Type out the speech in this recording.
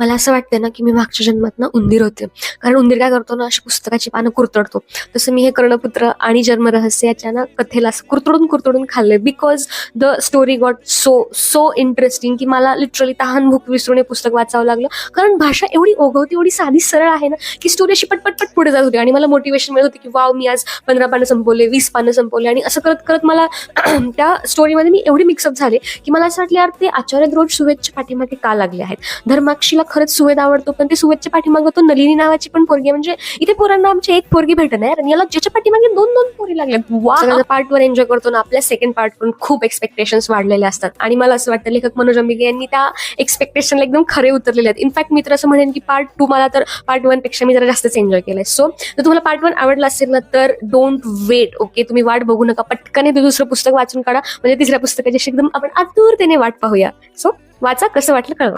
मला असं वाटतं ना, की मी मागच्या जन्मात ना उंदीर होते. कारण उंदीर काय करतो ना, अशी पुस्तकाची पानं कुरतडतो. तसं मी हे कर्णपुत्र आणि जन्मरहस्य याच्या ना कथेला असं कुरतडून खाल्लंय. Because the story got so interesting, की मला लिटरली तहान भूक विसरून हे पुस्तक वाचावं लागलं. कारण भाषा एवढी ओघवती, एवढी साधी सरळ आहे ना, की स्टोरी अशी पटपट पुढे जात होती आणि मला मोटिवेशन मिळत होती, की वाव मी आज 15 पानं संपवले, 20 पानं संपवले. आणि असं करत करत मला त्या स्टोरीमध्ये मी एवढी मिक्सअप झाले, की मला असं वाटलं यार ते आचार्य द्रोण सुवेदच्या पाठीमागे का लागले आहेत. धर्माक्षीला खरंच सुवेद आवडतो, पण ते सुवेदच्या पाठीमागे तो नलिनी नावाची पण पोरगी आहे. म्हणजे इथे पोरांना आमची एक पोरगी भेटत आहे आणि याला ज्याच्या पाठीमागे दोन दोन पोरी लागल्या. वा, पार्ट 1 एन्जॉय करतो ना, आपल्या सेकंड पार्ट पण खूप एक्सपेक्टेशन्स वाढलेले असतात. आणि मला असं वाटतं लेखक मनोज अंबिके यांनी त्या एक्सपेक्टेशनला एकदम खरे उतरलेले आहेत. इनफॅक्ट मी तर असं म्हणेन की पार्ट 2 मला तर पार्ट 1 पेक्षा मी जरा जास्तच एन्जॉय केलंय. सो जर तुम्हाला पार्ट 1 आवडला असेल ना, तर डोंट वेट. ओके, तुम्ही वाट बघू नका, पटकन हे दुसरं पुस्तक वाचून काढा. म्हणजे तिसऱ्या पुस्तकाची एकदम आपण आतुरतेने वाट पाहूया. सो वाचा, कसं वाटलं कळवा.